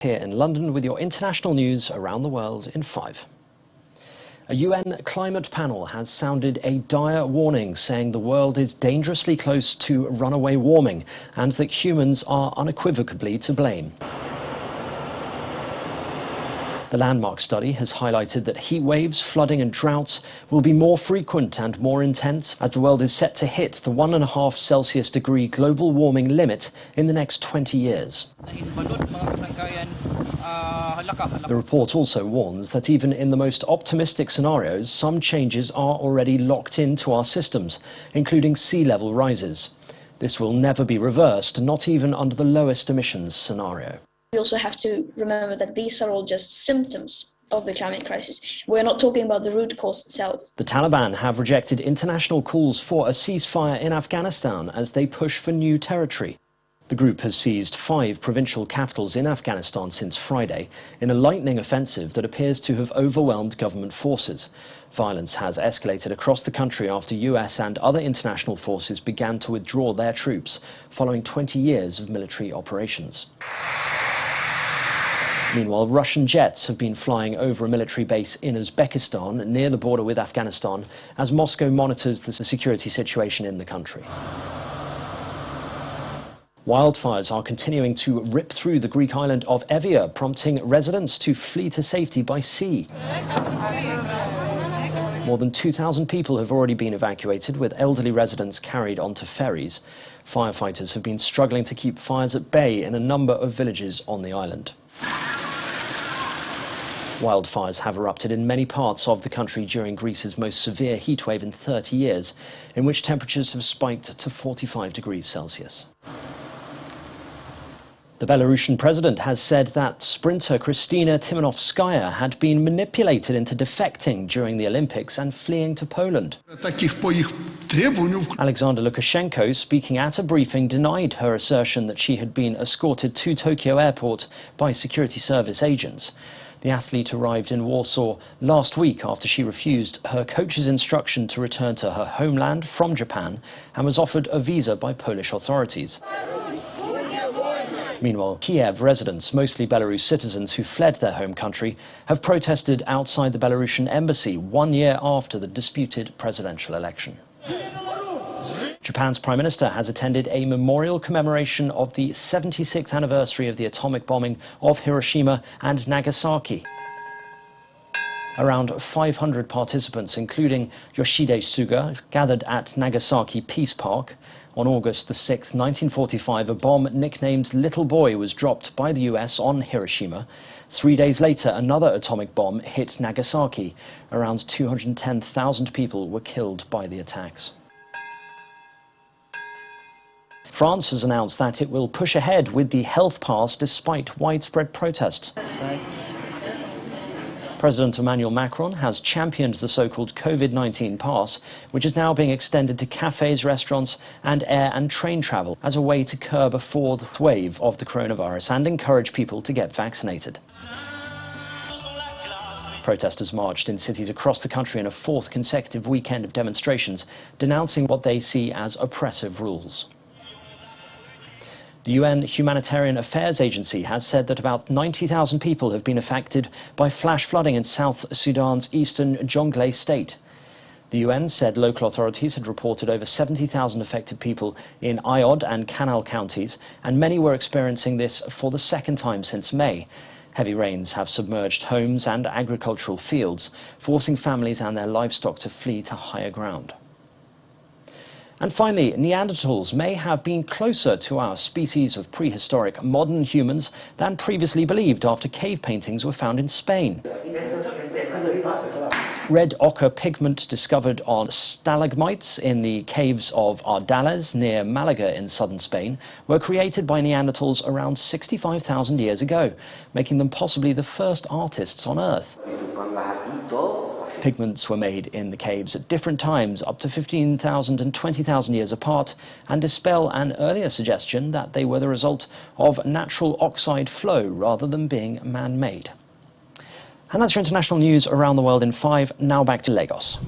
Here in London with your international news around the world in 5. A UN climate panel has sounded a dire warning, saying the world is dangerously close to runaway warming and that humans are unequivocally to blame. The landmark study has highlighted that heat waves, flooding and droughts will be more frequent and more intense as the world is set to hit the 1.5 Celsius degree global warming limit in the next 20 years. The report also warns that even in the most optimistic scenarios, some changes are already locked into our systems, including sea level rises. This will never be reversed, not even under the lowest emissions scenario. We also have to remember that these are all just symptoms of the climate crisis. We're not talking about the root cause itself. The Taliban have rejected international calls for a ceasefire in Afghanistan as they push for new territory. The group has seized 5 provincial capitals in Afghanistan since Friday in a lightning offensive that appears to have overwhelmed government forces. Violence has escalated across the country after US and other international forces began to withdraw their troops following 20 years of military operations. Meanwhile, Russian jets have been flying over a military base in Uzbekistan near the border with Afghanistan as Moscow monitors the security situation in the country. Wildfires are continuing to rip through the Greek island of Evia, prompting residents to flee to safety by sea. More than 2,000 people have already been evacuated, with elderly residents carried onto ferries. Firefighters have been struggling to keep fires at bay in a number of villages on the island. Wildfires have erupted in many parts of the country during Greece's most severe heatwave in 30 years, in which temperatures have spiked to 45 degrees Celsius. The Belarusian president has said that sprinter Kristina Timanovskaya had been manipulated into defecting during the Olympics and fleeing to Poland. Alexander Lukashenko, speaking at a briefing, denied her assertion that she had been escorted to Tokyo airport by security service agents. The athlete arrived in Warsaw last week after she refused her coach's instruction to return to her homeland from Japan and was offered a visa by Polish authorities. Meanwhile, Kiev residents, mostly Belarus citizens who fled their home country, have protested outside the Belarusian embassy 1 year after the disputed presidential election. Japan's Prime Minister has attended a memorial commemoration of the 76th anniversary of the atomic bombing of Hiroshima and Nagasaki. Around 500 participants, including Yoshide Suga, gathered at Nagasaki Peace Park. On August the 6th, 1945, a bomb nicknamed Little Boy was dropped by the US on Hiroshima. 3 days later, another atomic bomb hit Nagasaki. Around 210,000 people were killed by the attacks. France has announced that it will push ahead with the health pass despite widespread protests. President Emmanuel Macron has championed the so-called COVID-19 pass, which is now being extended to cafes, restaurants and air and train travel as a way to curb a fourth wave of the coronavirus and encourage people to get vaccinated. Protesters marched in cities across the country in a 4th consecutive weekend of demonstrations, denouncing what they see as oppressive rules. The UN Humanitarian Affairs Agency has said that about 90,000 people have been affected by flash flooding in South Sudan's eastern Jonglei state. The UN said local authorities had reported over 70,000 affected people in Ayod and Canal counties, and many were experiencing this for the second time since May. Heavy rains have submerged homes and agricultural fields, forcing families and their livestock to flee to higher ground. And finally, Neanderthals may have been closer to our species of prehistoric modern humans than previously believed after cave paintings were found in Spain. Red ochre pigment discovered on stalagmites in the caves of Ardales near Malaga in southern Spain were created by Neanderthals around 65,000 years ago, making them possibly the first artists on Earth. Pigments were made in the caves at different times, up to 15,000 and 20,000 years apart, and dispel an earlier suggestion that they were the result of natural oxide flow rather than being man-made. And that's your international news around the world in 5. Now back to Lagos.